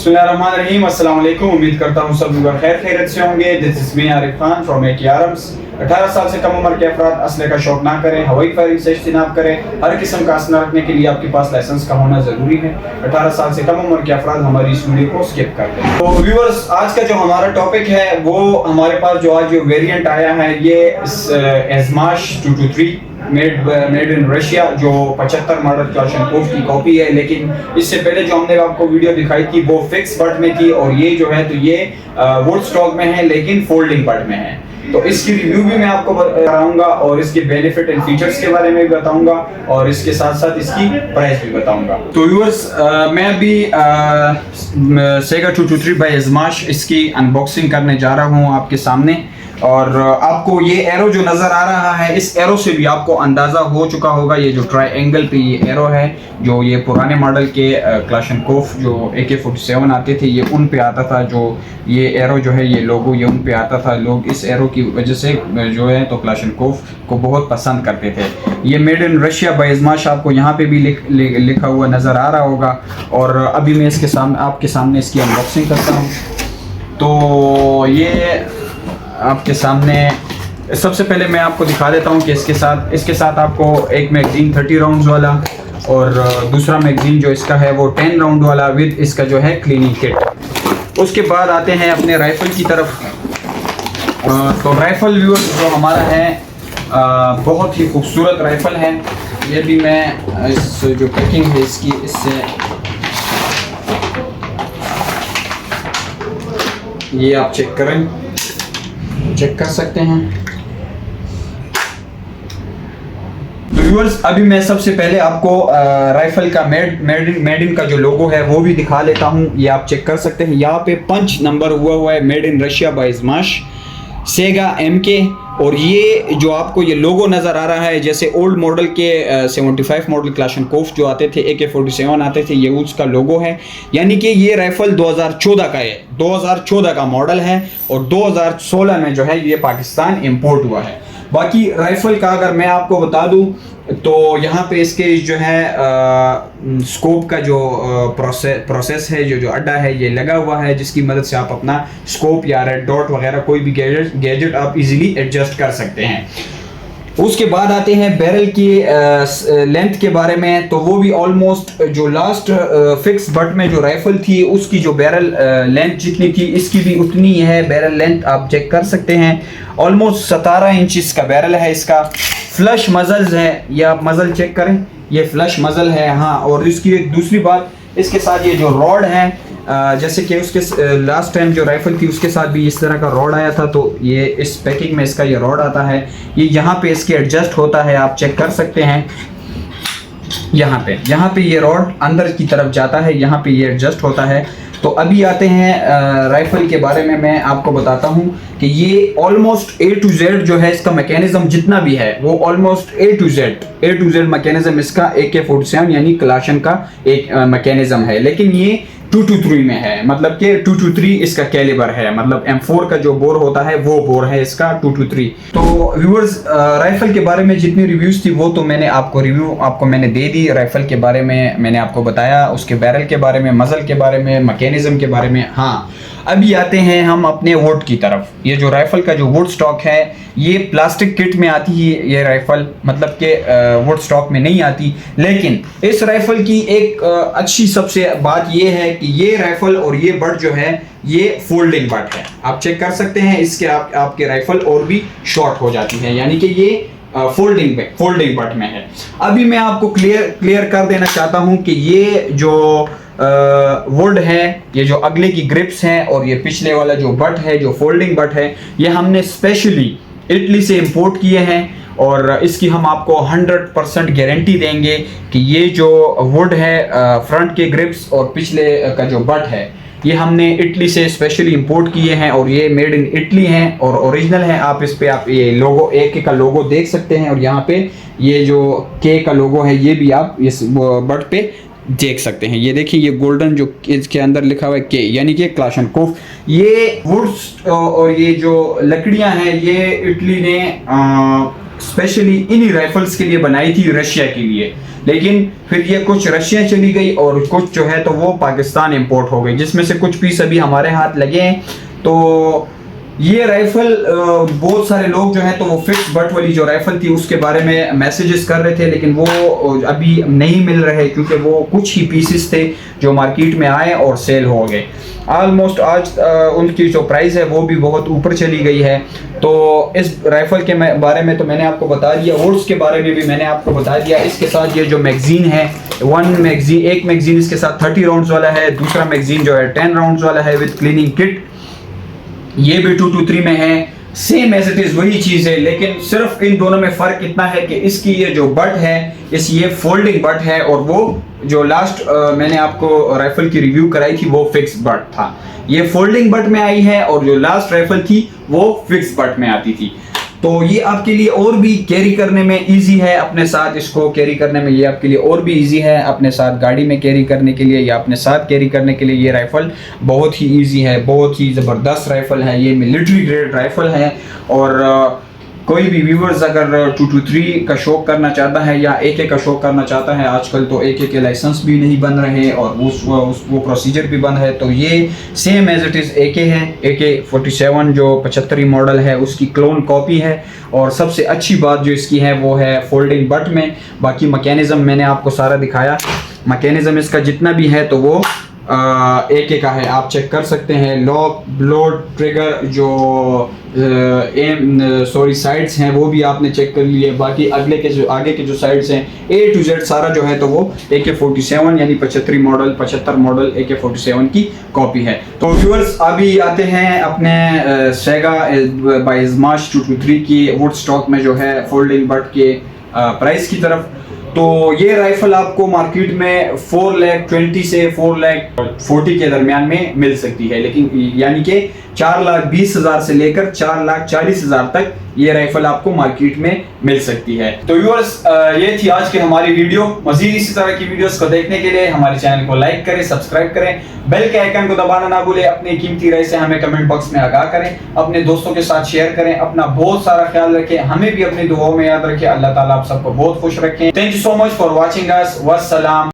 बिस्मिल्लाहिर्रहमानिर्रहीम, अस्सलाम वालेकुम। उम्मीद करता हूँ सब लोग खैर खैरियत से होंगे। This is me Arif Khan from AK Arms. 18 साल से कम उम्र के अफराद असले का शौक ना करें, हवाई फायरिंग से इज्तिनाब करें। हर किस्म का असला रखने के लिए आपके पास लाइसेंस का होना ज़रूरी है। 18 साल से कम उम्र के अफराद हमारी इस वीडियो को स्किप कर दें। तो व्यूअर्स, आज का जो हमारा टॉपिक है वो हमारे पास जो आज जो वेरिएंट आया है ये एजमाश 223 मेड इन रशिया, जो 75 मॉडल क्लाशनकोव की कॉपी है। लेकिन इससे पहले जो हमने आपको वीडियो दिखाई थी वो फिक्स बट में थी, और ये जो है तो ये वुड स्टॉक में है लेकिन फोल्डिंग बट में है। तो इसकी रिव्यू भी मैं आपको बताऊंगा और इसके बेनिफिट एंड फीचर्स के बारे में भी बताऊंगा, और इसके साथ साथ इसकी प्राइस भी बताऊंगा। तो व्यूअर्स, मैं अभी सेगा 223 बाय एजमाश इसकी अनबॉक्सिंग करने जा रहा हूँ आपके सामने। और आपको ये एरो जो नज़र आ रहा है, इस एरो से भी आपको अंदाज़ा हो चुका होगा, ये जो ट्रायंगल पे ये एरो है, जो ये पुराने मॉडल के क्लाशनकोव जो AK-47 आते थे ये उन पे आता था। जो ये एरो जो है, ये लोगो ये उन पे आता था। लोग इस एरो की वजह से जो है तो क्लाशनकोव को बहुत पसंद करते थे। ये मेड इन रशिया बाय एजमाश आपको यहाँ पे भी लिखा हुआ नज़र आ रहा होगा। और अभी मैं इसके सामने आपके सामने इसकी अनबॉक्सिंग करता हूँ। तो ये आपके सामने सबसे पहले मैं आपको दिखा देता हूँ कि इसके साथ आपको एक मैगजीन 30 राउंड्स वाला और दूसरा मैगजीन जो इसका है वो 10 राउंड वाला विद इसका जो है क्लीनिंग किट। उसके बाद आते हैं अपने राइफल की तरफ। तो राइफल व्यूअर्स जो हमारा है बहुत ही खूबसूरत राइफल है। ये भी मैं इस जो पैकिंग है इसकी, इससे ये आप चेक कर सकते हैं। तो व्यूअर्स, अभी मैं सबसे पहले आपको राइफल का मेड इन का जो लोगो है वो भी दिखा लेता हूं। ये आप चेक कर सकते हैं, यहाँ पे पंच नंबर हुआ है made in Russia by Izhmash Saiga MK। और ये जो आपको ये लोगो नज़र आ रहा है, जैसे ओल्ड मॉडल के 75 मॉडल क्लाशनकोव जो आते थे, AK-47 आते थे, ये उसका लोगो है। यानी कि ये राइफल 2014 का है, 2014 का मॉडल है, और 2016 में जो है ये पाकिस्तान इंपोर्ट हुआ है। बाकी राइफल का अगर मैं आपको बता दूं तो यहाँ पे इसके जो है स्कोप का जो प्रोसेस है, जो अड्डा है ये लगा हुआ है, जिसकी मदद से आप अपना स्कोप या रेड डॉट वगैरह कोई भी गैजेट आप इजीली एडजस्ट कर सकते हैं। उसके बाद आते हैं बैरल की लेंथ के बारे में। तो वो भी ऑलमोस्ट जो लास्ट फिक्स बट में जो राइफल थी उसकी जो बैरल लेंथ जितनी थी इसकी भी उतनी है बैरल लेंथ, आप चेक कर सकते हैं। ऑलमोस्ट 17 इंच का बैरल है इसका। फ्लश मजल्स है, ये आप मजल चेक करें, ये फ्लश मजल है। हाँ, और इसकी एक दूसरी बात, इसके साथ ये जो रॉड है, जैसे कि उसके लास्ट टाइम जो राइफल थी उसके साथ भी इस तरह का रॉड आया था, तो ये इस पैकिंग में इसका ये रॉड आता है। ये यहाँ पे इसके एडजस्ट होता है, आप चेक कर सकते हैं। यहाँ पे ये रॉड अंदर की तरफ जाता है, यहाँ पे ये एडजस्ट होता है। तो अभी आते हैं राइफल के बारे में, मैं आपको बताता हूँ कि ये ऑलमोस्ट A to Z जो है इसका मैकेनिज्म जितना भी है वो almost A to Z mechanism इसका AK-47 यानी क्लाशन का एक मैकेनिज्म है। लेकिन ये 223 में है, मतलब कि 223 इसका कैलिबर है, मतलब M4 का जो बोर होता है वो बोर है इसका 223। तो व्यूअर्स, राइफल के बारे में जितनी रिव्यूज़ थी वो तो मैंने आपको मैंने दे दी। राइफल के बारे में मैंने आपको बताया, उसके बैरल के बारे में, मजल के बारे में, मैकेनिज्म के बारे में। हाँ, अभी आते हैं हम अपने वुड की तरफ। ये जो राइफल का जो वुड स्टॉक है ये प्लास्टिक किट में आती है ये राइफल, मतलब कि वुड स्टॉक में नहीं आती। लेकिन इस राइफल की एक अच्छी सबसे बात ये है कि ये राइफल और ये बट जो है ये फोल्डिंग बट है, आप चेक कर सकते हैं। इसके आपके राइफल और भी शॉर्ट हो जाती है, यानी कि ये फोल्डिंग बट में है। अभी मैं आपको क्लियर कर देना चाहता हूं कि ये जो वुड है, ये जो अगले की ग्रिप्स हैं और ये पिछले वाला जो बट है, जो फोल्डिंग बट है, ये हमने स्पेशली इटली से इंपोर्ट किए हैं। और इसकी हम आपको 100% गारंटी देंगे कि ये जो वुड है, फ्रंट के ग्रिप्स और पिछले का जो बट है, ये हमने इटली से स्पेशली इंपोर्ट किए हैं और ये मेड इन इटली हैं और ओरिजिनल हैं। आप इस पे आप ये लोगो AK का लोगो देख सकते हैं, और यहाँ पे ये जो K का लोगो है ये भी आप इस बट पे देख सकते हैं। ये देखिए, ये गोल्डन जो इसके अंदर लिखा हुआ है K, यानी कि क्लाशनकोव। ये वुड्स और ये जो लकड़ियां हैं ये इटली ने स्पेशली इन्हीं राइफल्स के लिए बनाई थी, रशिया के लिए। लेकिन फिर ये कुछ रशिया चली गई और कुछ जो है तो वो पाकिस्तान इंपोर्ट हो गई, जिसमें से कुछ पीस अभी हमारे हाथ लगे हैं। तो ये राइफल बहुत सारे लोग जो हैं तो वो फिक्स बट वाली जो राइफल थी उसके बारे में मैसेजेस कर रहे थे, लेकिन वो अभी नहीं मिल रहे क्योंकि वो कुछ ही पीसेस थे जो मार्केट में आए और सेल हो गए। ऑलमोस्ट आज उनकी जो प्राइस है वो भी बहुत ऊपर चली गई है। तो इस राइफल के बारे में तो मैंने आपको बता दिया, वुड्स के बारे में भी मैंने आपको बता दिया। इसके साथ ये जो मैगजीन है, एक मैगजीन इसके साथ 30 राउंड्स वाला है, दूसरा मैगजीन जो है 10 राउंड्स वाला है विद क्लीनिंग किट। ये भी 223 में है, सेम एज इट इज वही चीज है, लेकिन सिर्फ इन दोनों में फर्क इतना है कि इसकी ये जो बट है ये फोल्डिंग बट है और वो जो लास्ट मैंने आपको राइफल की रिव्यू कराई थी वो फिक्स बट था। ये फोल्डिंग बट में आई है और जो लास्ट राइफल थी वो फिक्स बट में आती थी। तो ये आपके लिए और भी कैरी करने में इजी है, अपने साथ इसको कैरी करने में ये आपके लिए और भी इजी है, अपने साथ गाड़ी में कैरी करने के लिए या अपने साथ कैरी करने के लिए ये राइफल बहुत ही इजी है, बहुत ही ज़बरदस्त राइफल है। ये मिलिट्री ग्रेड राइफल है और कोई भी व्यूवर्स अगर 223 का शौक करना चाहता है या AK का शौक करना चाहता है, आजकल तो AK के लाइसेंस भी नहीं बन रहे और वो प्रोसीजर भी बंद है, तो ये same as it is AK है। AK-47 जो 75 मॉडल है उसकी क्लोन कॉपी है और सबसे अच्छी बात जो इसकी है वो है फोल्डिंग बट में। बाकी मैकेनिज़्म मैंने आपको सारा दिखाया, मैकेनिज़्म इसका जितना भी है तो वो AK का है, आप चेक कर सकते हैं। लॉक, लोड, ट्रिगर, जो साइड्स हैं वो भी आपने चेक कर लिए। बाकी आगे के जो साइड्स हैं A to Z सारा जो है तो वो AK-47 यानी 75 मॉडल AK-47 की कॉपी है। तो व्यूअर्स अभी आते हैं अपने सेगा बाय स्माश 223 की वुड स्टॉक में जो है फोल्डिंग बट के प्राइस की तरफ। तो ये राइफल आपको मार्केट में 4,20,000 से 4,40,000 के दरमियान में मिल सकती है, लेकिन यानी कि 4,20,000 से लेकर 4,40,000 तक ये राइफल आपको मार्केट में मिल सकती है। तो व्यूअर्स ये थी आज की हमारी वीडियो। मजीद इसी तरह की वीडियोस को देखने के लिए हमारे चैनल को लाइक करें, सब्सक्राइब करें, बेल के आइकन को दबाना ना भूलें। अपनी कीमती राय से हमें कमेंट बॉक्स में आगाह करें, अपने दोस्तों के साथ शेयर करें। अपना बहुत सारा ख्याल रखें, हमें भी अपनी दुआओं में याद रखें। अल्लाह ताला आप सबको बहुत खुश रखें। Thank you so much for watching us. वस्सलाम।